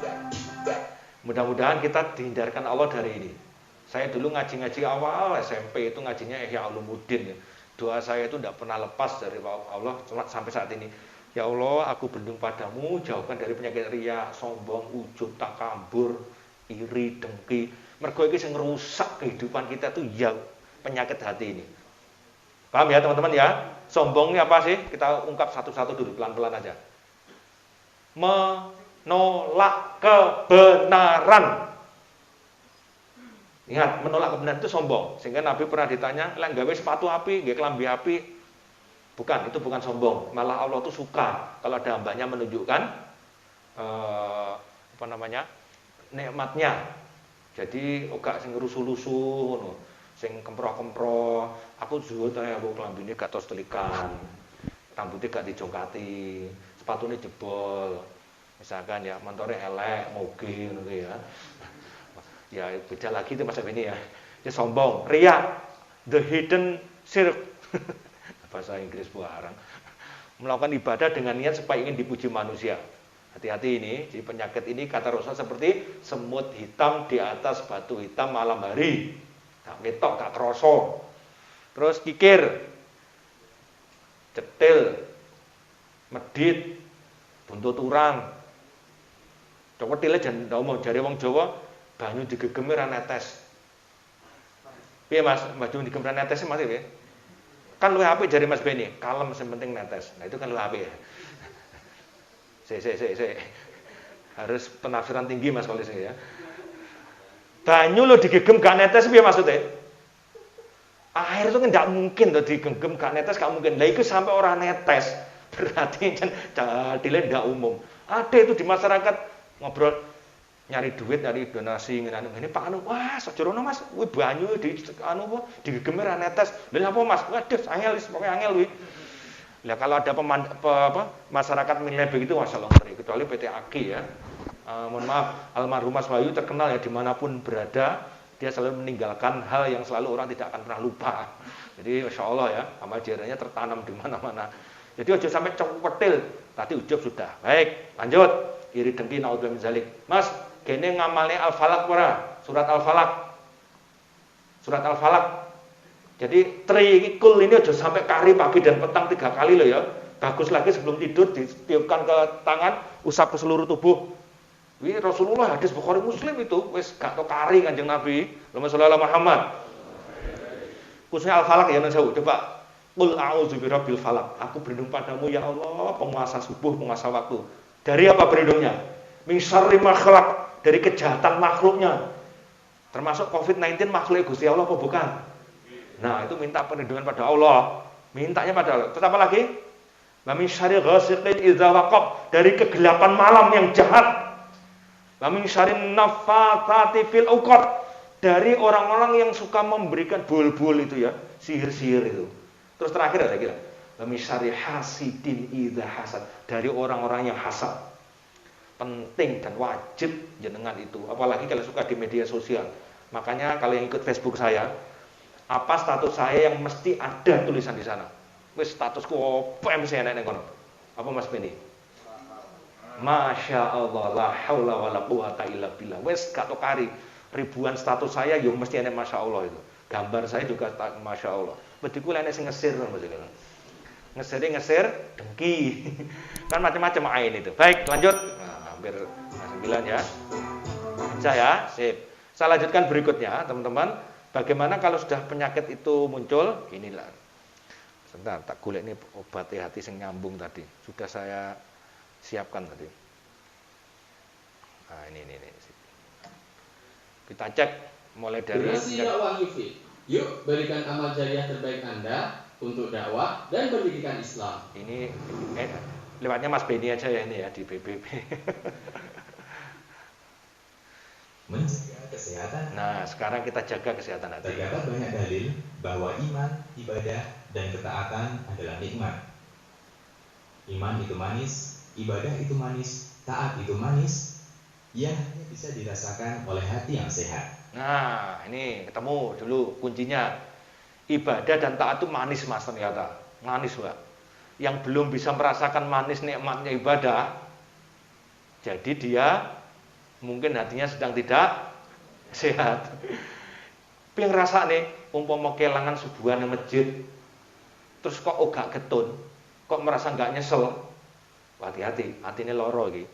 mudah-mudahan kita dihindarkan Allah dari ini. Saya dulu ngaji-ngaji awal SMP itu ngajinya Ihya Ulumuddin. Doa saya itu tidak pernah lepas dari Allah sampai saat ini. Ya Allah, aku berlindung padamu, jauhkan dari penyakit riya, sombong, ujub, takabur, iri, dengki. Mergo iki sing ngerusak kehidupan kita tuh ya penyakit hati ini. Paham ya teman-teman ya? Sombong ini apa sih? Kita ungkap satu-satu dulu, pelan-pelan aja. Menolak kebenaran. Ingat, menolak kebenaran itu sombong. Sehingga Nabi pernah ditanya, "Lah gawe sepatu api, gawe kelambi api?" Bukan, itu bukan sombong. Malah Allah tuh suka kalau ada hambanya menunjukkan nikmatnya. Jadi gak sing rusuh-lusuh ngono. Sing kemproh-kemproh, aku zuhud ae aku klambine gak tos telikan. Rambutnya gak dijongkati, sepatunya jebol. Misalkan ya, motornya elek, moge ngono ya. Ya beda lagi itu Mas ini ya. Dia sombong, riya, the hidden shirk. Bahasa Inggris barang. Melakukan ibadah dengan niat supaya ingin dipuji manusia. Hati-hati ini, jadi penyakit ini kata Rasul seperti semut hitam di atas batu hitam malam hari. Gak ketok, gak kroso. Terus kikir, cetil, medit, buntut urang. Coba tile jan ngomong jare wong Jawa, banyu digegemi ra netes. Piye Mas, banyu digegemi ra netes Mas piye? Kan luwih apik jare Mas Beni, kalem sing penting netes. Nah itu kan luwih apik ya. Harus penafsiran tinggi Mas kalau ya. Banyu lo digegem gak netes piye maksudnya? Air itu kan tidak mungkin lo digegem gak netes, gak mungkin. Lah itu sampai orang netes. Berarti jadile ndak umum. Ada itu di masyarakat ngobrol nyari duit, nyari donasi ngene ini Pak anu, wah sajarono Mas, kuwi banyu di anu apa digegem ra netes. Lha apa Mas? Waduh, angel wis pokoke angel kuwi. Lah kalau ada masyarakat menilai begitu masalah ngeri, kecuali PT Aki ya. Mohon maaf, almarhum Mas Wahyu terkenal ya dimanapun berada, dia selalu meninggalkan hal yang selalu orang tidak akan pernah lupa. Jadi Masya Allah ya, amal jariahnya tertanam di mana-mana. Jadi ojo sampai cokwetil, tadi ujub sudah. Baik, lanjut. Iri dengki naudzubillah min zalik. Mas, kene ngamalne Al-Falaq ora? Surat Al-Falaq. Surat Al-Falaq. Jadi trikul ini ojo sampai kari pagi dan petang 3 kali loh ya. Bagus lagi sebelum tidur ditiupkan ke tangan, usap ke seluruh tubuh. Ini Rasulullah hadis Bukhari Muslim itu wis gak tau kari Kanjeng Nabi. Allahumma sholli ala Muhammad. Khususnya Al-Falaq ya Nabi. Coba qul a'udzu birabbil falaq. Aku berlindung padamu ya Allah, penguasa subuh, penguasa waktu. Dari apa berlindungnya? Min syarri ma khalaq, dari kejahatan makhluknya. Termasuk COVID-19 makhluk Gusti Allah apa bukan? Nah, itu minta perlindungan pada Allah. Mintanya pada Allah. Terus apa lagi? Wa min syarri ghasiqin idza waqab, dari kegelapan malam yang jahat. Wa min syarrin naffatsati fil 'uqad, dari orang-orang yang suka memberikan bul-bul itu ya, sihir-sihir itu. Terus terakhir ada kira, wa min syarri hasidin idza hasad, dari orang-orang yang hasad. Penting dan wajib jenengan itu, apalagi kalau suka di media sosial. Makanya kalau yang ikut Facebook saya, apa status saya yang mesti ada tulisan di sana. Wis statusku apa yang mesti enak ning kono? Apa Mas Beni? Masya Allah, la haula wala quwata illa billah. Wis gak tokari ribuan status saya yo mesti enak Masya Allah itu. Gambar saya juga Masya Allah. Bediku enak sing ngesir maksudnya. Ngesir dengki. Kan macam-macam ain itu. Baik, lanjut. Nah, hampir 9 ya. Saya, sip. Saya lanjutkan berikutnya, teman-teman. Bagaimana kalau sudah penyakit itu muncul? Inilah. Sebentar, tak golek ini obat hati yang nyambung tadi. Sudah saya siapkan tadi. Nah, ini. Kita cek mulai dari dakwah Yufid. Yuk berikan amal jariah terbaik Anda untuk dakwah dan pendidikan Islam. Ini lewatnya Mas Beni aja ya ini ya di PBB. Menjaga kesehatan. Nah, sekarang kita jaga kesehatan hati. Terdapat banyak dalil bahwa iman, ibadah, dan ketaatan adalah nikmat. Iman itu manis, ibadah itu manis, taat itu manis, yang hanya bisa dirasakan oleh hati yang sehat. Nah, ini ketemu dulu kuncinya. Ibadah dan taat itu manis Mas ternyata. Manis, Mbak. Yang belum bisa merasakan manis nikmatnya ibadah, jadi dia mungkin hatinya sedang tidak sehat. Pengen rasa nih, umpama kelangan subuhan di masjid, terus kok gak ketun, kok merasa gak nyesel, hati-hati, hatinya loro gitu.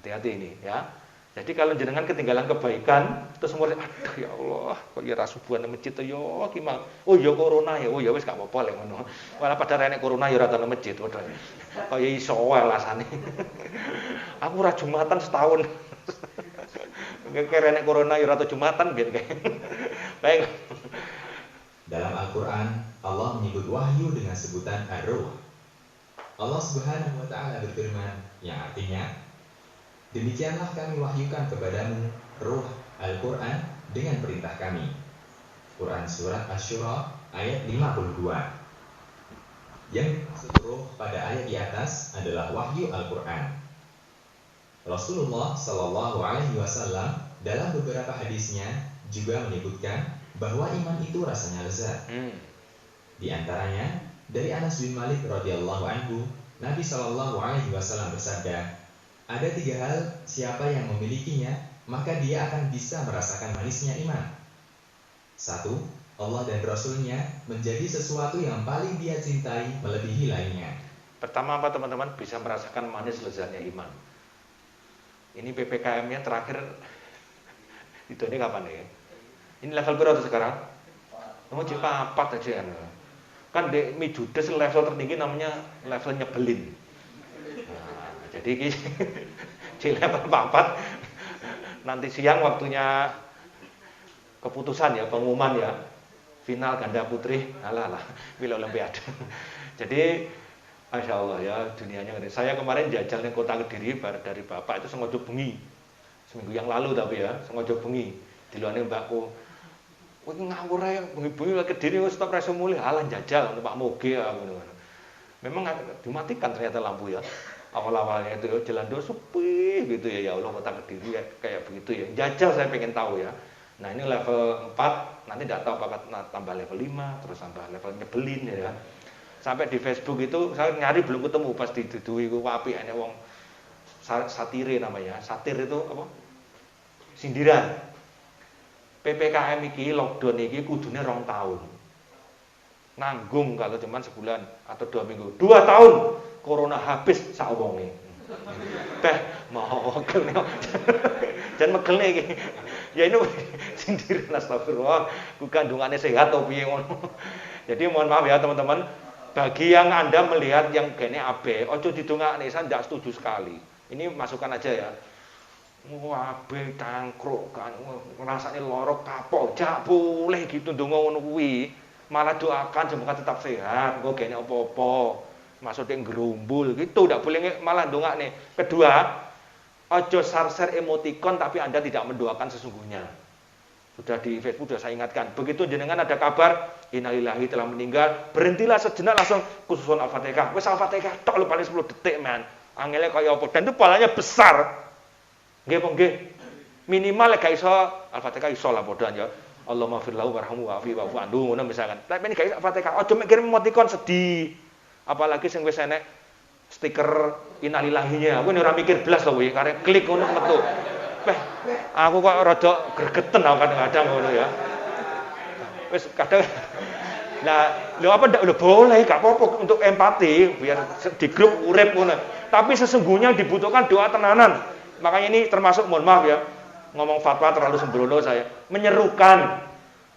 Hati-hati ini ya. Jadi kalau jenengan ketinggalan kebaikan, terus semua aduh ya Allah, kok ya subuhan di masjid tuh yo gimana? Oh ya corona ya, oh ya wis gak apa-apa lek ngono. Walau pada renek corona ya ora tau masjid padha. Kaya iso wae alasane. Aku ora Jumatan setahun. Kira nek corona ya ora tau Jumatan biyen kae. Baik. Dalam Al-Quran, Allah menyebut wahyu dengan sebutan ar-ruh. Allah Subhanahu wa Ta'ala berfirman, yang artinya, demikianlah kami wahyukan kepadamu ruh Al-Quran dengan perintah kami. Quran Surat Asy-Syura ayat 52. Yang dimaksud ruh pada ayat di atas adalah wahyu Al-Quran. Rasulullah Shallallahu Alaihi Wasallam dalam beberapa hadisnya juga menyebutkan bahwa iman itu rasanya lezat. Di antaranya dari Anas bin Malik radhiyallahu anhu, Nabi Shallallahu Alaihi Wasallam bersabda, ada 3 hal siapa yang memilikinya maka dia akan bisa merasakan manisnya iman. 1. Allah dan Rasulnya menjadi sesuatu yang paling dia cintai melebihi lainnya. Pertama apa teman-teman? Bisa merasakan manis lezatnya iman. Ini PPKM-nya terakhir itu ini kapan ya? Ini level berapa sekarang? Mau cepat aja kan? Kan di Mijudes level tertinggi namanya level nyebelin. Nah, jadi di level 4 nanti siang waktunya keputusan ya, pengumuman ya, final ganda putri, alah bila Olimpiade. Jadi Masya Allah ya, dunianya gede. Saya kemarin jajal di kota Kediri dari bapak itu sengaja bengi. Seminggu yang lalu tapi ya, sengaja bengi. Di luarnya mbakku, wah ngawur ya, bengi-bengi ke Kediri, stop reso mulai, halah jajal untuk Pak Moge ya. Memang dimatikan ternyata lampu ya. Awal-awalnya itu jalan doa sepi gitu ya, ya Allah kota Kediri ya, kayak begitu ya. Jajal saya pengen tahu ya. Nah ini level 4, nanti tidak tahu apakah tambah level 5, terus tambah level nyebelin ya kan. Sampai di Facebook itu saya nyari belum ketemu pas didudui ku api ene wong satire namanya. Satir itu apa? Sindiran. PPKM iki lockdown iki kudune 2 tahun. Nanggung kalau cuman sebulan atau 2 minggu. 2 tahun corona habis sak wonge. Teh mau megel. Jangan megel iki. Ya ini sindiran astagfirullah. Ku kandungannya sehat to piye ngono. Jadi mohon maaf ya teman-teman. Bagi yang Anda melihat yang gini abe, ojo didongakne, saya tidak setuju sekali. Ini masukan aja ya. Wabe cangkruk kan ngrasane lara kapok jak boleh gitu ndonga ngono kuwi. Malah doakan semoga tetap sehat, engko gene apa-apa. Maksudnya gerumbul gitu, ndak boleh malah ndongakne. Kedua, ojo share emoticon tapi Anda tidak mendoakan sesungguhnya. Sudah di Facebook sudah saya ingatkan. Begitu jenengan ada kabar innalillahi telah meninggal, berhentilah sejenak langsung khususun Al-Fatihah. Wis Al-Fatihah tok lu paling 10 detik, man. Angele kaya apa? Dan itu palanya besar. Nggih apa nggih? Minimal gak iso Al-Fatihah iso lah padha ya. Allahumma fir lahu warhamhu wa'afi wa'fu anhu ngono misalkan. Tapi ini gak iso Al-Fatihah. Aja mikir emoticon sedih. Apalagi sing wis enek stiker innalillahinya. Aku ora mikir blas to kuwi, karek klik ngono metu. Aku kok rada gregeten kadang-kadang ngono ya. Wis kadang nah, lho apa ndak boleh, gak apa-apa untuk empati biar di grup urip ngono. Tapi sesungguhnya dibutuhkan doa tenanan. Makanya ini termasuk, mohon maaf ya, ngomong fatwa terlalu sembrono saya, menyerukan.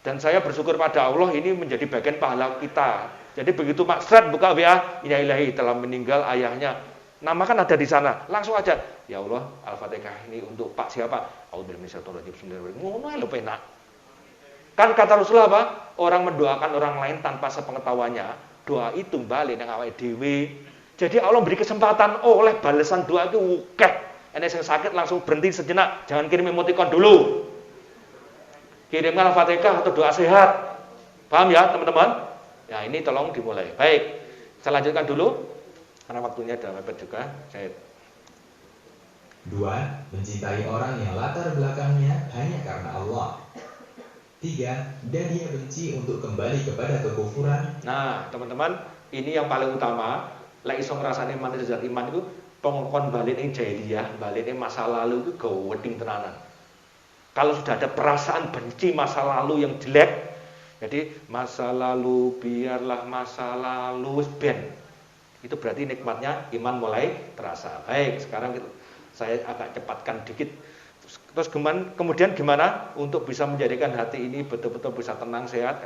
Dan saya bersyukur pada Allah ini menjadi bagian pahala kita. Jadi begitu Mak Sret buka WA, innalillahi telah meninggal ayahnya. Nama kan ada di sana. Langsung aja, ya Allah, Al-Fatihah ini untuk Pak siapa? A'udzubillahi minasyaitonir rajim. Ngono ae lho penak. Kan kata Rasulullah apa? Orang mendoakan orang lain tanpa sepengetahuannya, doa itu balik nang awake dhewe. Jadi Allah beri kesempatan oleh balasan doa itu akeh. Enek sing sakit langsung berhenti sejenak, jangan kirim emoticon dulu. Kirimkan Al-Fatihah atau doa sehat. Paham ya, teman-teman? Ya, ini tolong dimulai. Baik. Saya lanjutkan dulu karena waktunya sudah mepet juga. 2. Mencintai orang yang latar belakangnya hanya karena Allah. 3. Dan dia benci untuk kembali kepada kekufuran. Nah, teman-teman, ini yang paling utama. Lek iso ngrasane iman dan iman itu pengkon balik ning jahiliyah, balik ning masa lalu itu gaweding tenanan. Kalau sudah ada perasaan benci masa lalu yang jelek, jadi masa lalu biarlah masa lalu ben. Itu berarti nikmatnya iman mulai terasa. Baik, sekarang saya agak cepatkan dikit. Terus kemudian gimana untuk bisa menjadikan hati ini betul-betul bisa tenang, sehat?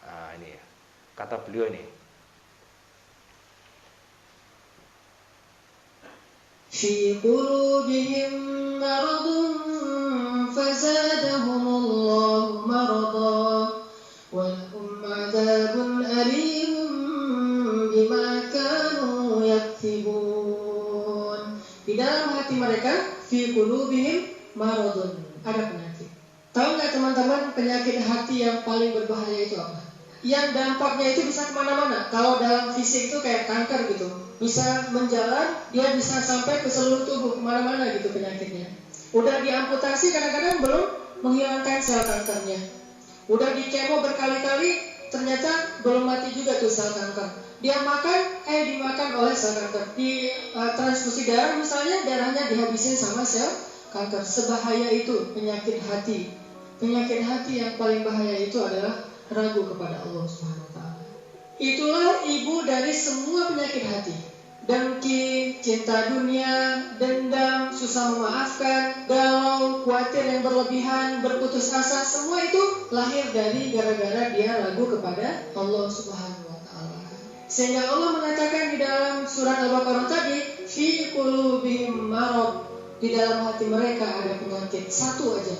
Nah, ini kata beliau ini. في قلوبهم مرض فزادهم الله مرضا ولهم عذاب أليم بما كانوا يكذبون. Di dalam hati mereka, fi qulubihim maradun, ada penyakit. Tahu nggak teman-teman penyakit hati yang paling berbahaya itu apa? Yang dampaknya itu bisa kemana-mana. Kalau dalam fisik itu kayak kanker gitu, bisa menjalar, dia bisa sampai ke seluruh tubuh, kemana-mana gitu penyakitnya. Udah diamputasi kadang-kadang belum menghilangkan sel kankernya. Udah di kemo berkali-kali, ternyata belum mati juga tuh sel kanker. Dia makan, dimakan oleh sel kanker. Di transfusi darah misalnya, darahnya dihabisin sama sel kanker. Sebahaya itu penyakit hati. Penyakit hati yang paling bahaya itu adalah ragu kepada Allah Subhanahu wa taala. Itulah ibu dari semua penyakit hati. Dengki, cinta dunia, dendam, susah memaafkan, galau, khawatir yang berlebihan, berputus asa, semua itu lahir dari gara-gara dia ragu kepada Allah Subhanahu wa taala. Sehingga Allah mengatakan di dalam surat Al-Baqarah tadi, fi qulubihim marad, di dalam hati mereka ada penyakit, satu aja.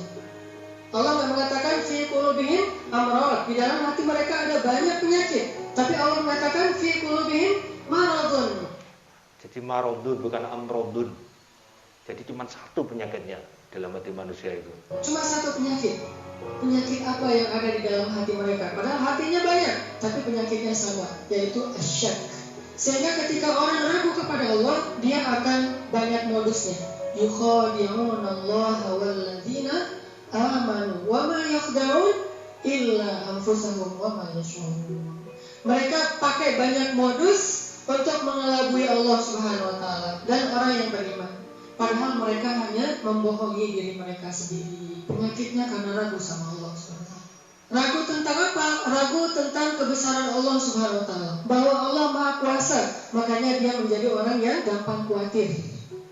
Allah tidak mengatakan fi qulubihim amrad, di dalam hati mereka ada banyak penyakit, tapi Allah mengatakan fi qulubihim maradun. Jadi maradun bukan amradun. Jadi cuma satu penyakitnya dalam hati manusia itu. Cuma satu penyakit. Penyakit apa yang ada di dalam hati mereka? Padahal hatinya banyak, tapi penyakitnya sama, yaitu asyak. Sehingga ketika orang ragu kepada Allah, dia akan banyak modusnya. Yukhadi'un Allah walladzina amanu wa ma yakhda'un illa anfusahum wa ma yash'urun. Mereka pakai banyak modus untuk mengelabui Allah Subhanahu wa taala dan orang yang beriman. Padahal mereka hanya membohongi diri mereka sendiri. Penyakitnya karena ragu sama Allah Subhanahu wa taala. Ragu tentang apa? Ragu tentang kebesaran Allah Subhanahu wa taala. Bahwa Allah Maha Kuasa, makanya dia menjadi orang yang gampang khawatir.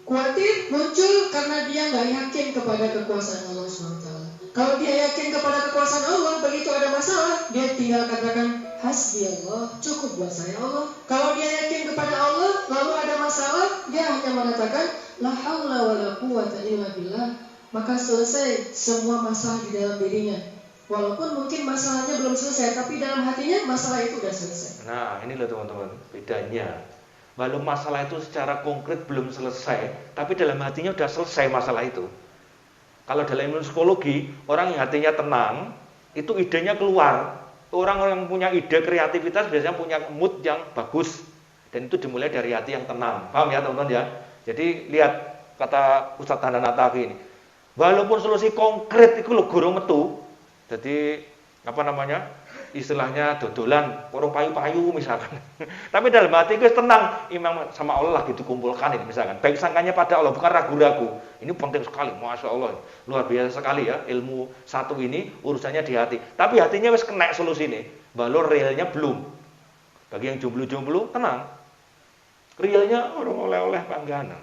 Khawatir muncul karena dia nggak yakin kepada kekuasaan Allah SWT. Kalau dia yakin kepada kekuasaan Allah, begitu ada masalah, dia tinggal katakan hasbi Allah, cukup buat saya Allah. Kalau dia yakin kepada Allah, lalu ada masalah, dia hanya mengatakan la haula wala quwwata illa billah, maka selesai semua masalah di dalam dirinya. Walaupun mungkin masalahnya belum selesai, tapi dalam hatinya masalah itu sudah selesai. Nah, ini loh teman-teman, bedanya. Walau masalah itu secara konkret belum selesai, tapi dalam hatinya sudah selesai masalah itu. Kalau dalam ilmu psikologi, orang yang hatinya tenang, itu idenya keluar. Orang yang punya ide kreativitas biasanya punya mood yang bagus. Dan itu dimulai dari hati yang tenang. Paham ya teman-teman ya? Jadi lihat kata Ustadz Hanan Atafi ini. Walaupun solusi konkret itu lo gurung metu. Jadi apa namanya? Istilahnya dodolan, porong payu-payu misalkan. Tapi dalam hati gue tenang, imam sama Allah gitu kumpulkan ini misalkan. Baik sangkanya pada Allah, bukan ragu-ragu. Ini penting sekali, Masya Allah. Luar biasa sekali ya, ilmu satu ini urusannya di hati. Tapi hatinya wis kena solusi ini. Walau realnya belum. Bagi yang jomblo-jomblo, tenang. Realnya orang oleh-oleh pangganan.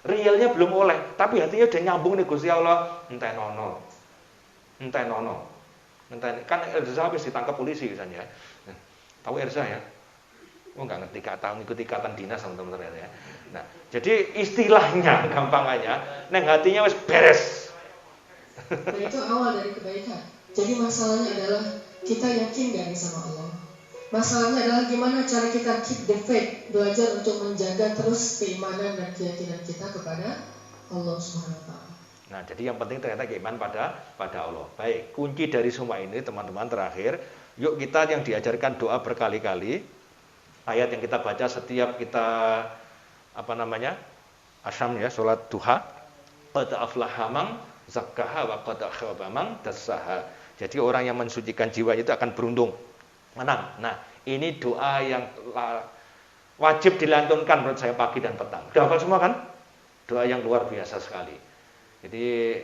Realnya belum oleh, tapi hatinya udah nyambung nih Gusti Allah. Entah nono. Kan Erza habis ditangkap polisi misalnya. Nah, tahu Erza ya? Oh nggak ngerti kata, ngikuti ikatan dinas teman-teman ya. Nah, jadi istilahnya gampangannya, neng hatinya wis beres. Dan itu awal dari kebaikan. Jadi masalahnya adalah kita yakin gak sama Allah. Masalahnya adalah gimana cara kita keep the faith, belajar untuk menjaga terus keimanan dan keyakinan kita kepada Allah Subhanahu wa taala. Nah, jadi yang penting ternyata keimanan pada Allah. Baik, kunci dari semua ini teman-teman terakhir, yuk kita yang diajarkan doa berkali-kali, ayat yang kita baca setiap kita asyam ya, sholat duha, qad aflaha man zakkaha wa qad khaba man dassaha. Jadi orang yang mensucikan jiwa itu akan beruntung, menang. Nah, ini doa yang wajib dilantunkan menurut saya pagi dan petang. Udah hafal semua kan? Doa yang luar biasa sekali. Jadi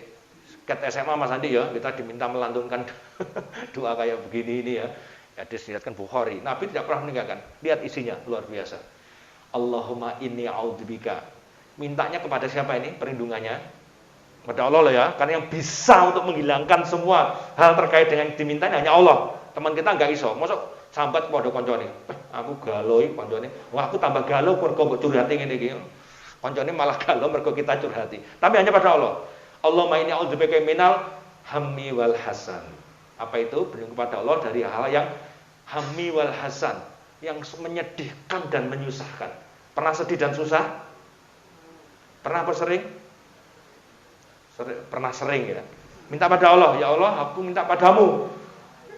ket SMA Mas Andi ya, kita diminta melantunkan doa kayak begini ini ya. Ya disebutkan Bukhari. Nabi tidak pernah meninggalkan. Lihat isinya luar biasa. Allahumma inni a'udzubika. Mintanya kepada siapa ini? Perlindungannya kepada Allah loh ya. Karena yang bisa untuk menghilangkan semua hal terkait dengan dimintain hanya Allah. Teman kita enggak iso. Mosok sambat padha kancane. Aku galau iki kancane. Wah, aku tambah galau mergo mbok curhati ngene iki. Kancane malah galau mergo kita curhati. Tapi hanya pada Allah. Allahumma inni a'udzubika minal hammi wal hasan. Apa itu? Berlindung kepada Allah dari hal yang hammi wal hasan, yang menyedihkan dan menyusahkan. Pernah sedih dan susah? Pernah apa sering? Pernah sering ya. Minta pada Allah, ya Allah, aku minta padamu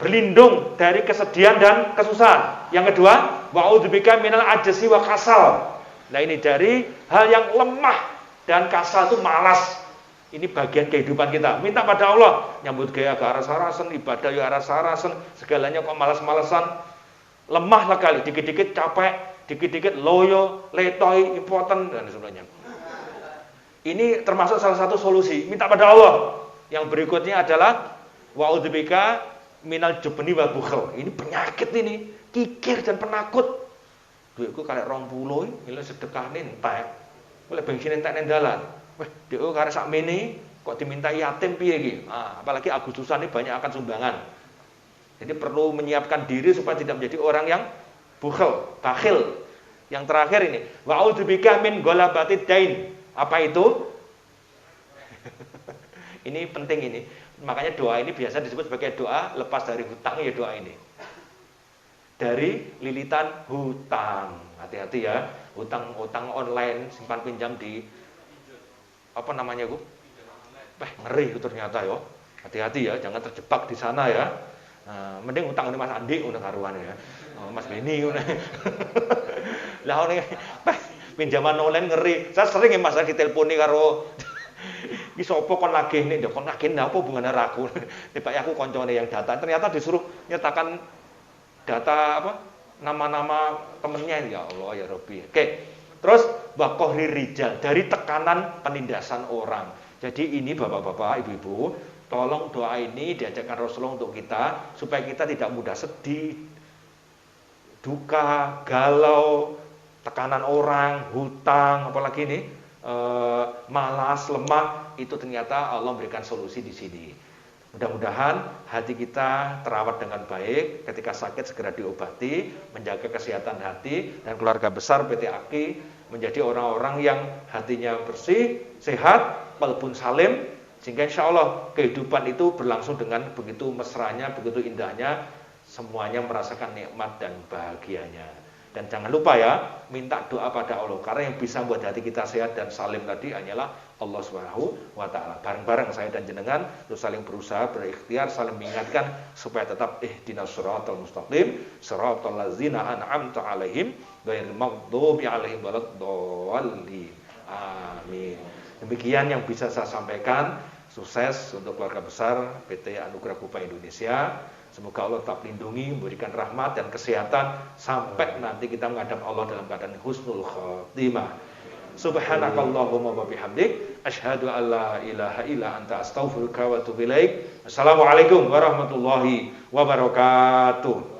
berlindung dari kesedihan dan kesusahan. Yang kedua, wa'udzubika minal ajzi wa kasal. Nah ini dari hal yang lemah dan kasal itu malas. Ini bagian kehidupan kita. Minta pada Allah, nyambut gaya ke arah sarasen, ibadah ya arah sarasen, segalanya kok malas-malasan, lemah sekali, dikit-dikit capek, dikit-dikit loyo, letoy, impoten dan sebagainya. Ini termasuk salah satu solusi. Minta pada Allah. Yang berikutnya adalah wa'udzubika minal jubni wal bukhl. Ini penyakit ini, kikir dan penakut. Duitku kalek 20, ini sedekah entek. Oleh bensin entek nang dalan. Wah, dhek karek sakmene kok diminta yatim piye iki? Apalagi Agustusan ini banyak akan sumbangan. Jadi perlu menyiapkan diri supaya tidak menjadi orang yang bakhil. Yang terakhir ini, wa'udzubika min ghalabatid dain. Apa itu? Ini penting ini. Makanya doa ini biasa disebut sebagai doa lepas dari hutang ya doa ini. Dari lilitan hutang. Hati-hati ya, hutang online simpan pinjam di ngeri itu ternyata ya. Hati-hati ya, jangan terjebak di sana ya. Mending hutang ini Mas Andi udah karuan ya. Mas Beni udah. Lah ini pinjaman online ngeri. Saya sering ya Mas diteleponi karo iki sapa kon nagih nek kon nagih apa hubungane aku. Tiba aku koncone yang data. Ternyata disuruh nyetakan data nama-nama temennya, ya Allah ya Rabbi. Oke. Terus waqahri rijal, dari tekanan penindasan orang. Jadi ini Bapak-bapak, Ibu-ibu, tolong doa ini diajarkan Rasulullah untuk kita supaya kita tidak mudah sedih, duka, galau, tekanan orang, hutang, apalagi ini malas, lemah, itu ternyata Allah memberikan solusi di sini. Mudah-mudahan hati kita terawat dengan baik, ketika sakit segera diobati, menjaga kesehatan hati, dan keluarga besar PT AKI menjadi orang-orang yang hatinya bersih, sehat, qalbun salim, sehingga insya Allah kehidupan itu berlangsung dengan begitu mesranya, begitu indahnya, semuanya merasakan nikmat dan bahagianya. Dan jangan lupa ya, minta doa pada Allah, karena yang bisa membuat hati kita sehat dan salim tadi hanyalah Allah Subhanahu wa ta'ala. Bareng-bareng saya dan jenengan untuk saling berusaha, berikhtiar, saling mengingatkan supaya tetap ihdinas siratal mustaqim, siratal ladzina an'amta 'alaihim ghairil maghdubi 'alaihim waladdallin. Amin. Demikian yang bisa saya sampaikan. Sukses untuk keluarga besar PT Anugerah Kupa Indonesia. Semoga Allah tetap lindungi, memberikan rahmat dan kesehatan sampai nanti kita menghadap Allah dalam keadaan husnul khotimah. Subhanakallahumma wa bihamdik, asyhadu an la ilaha illa anta, astaghfiruka wa atubu ilaik. Assalamualaikum warahmatullahi wabarakatuh.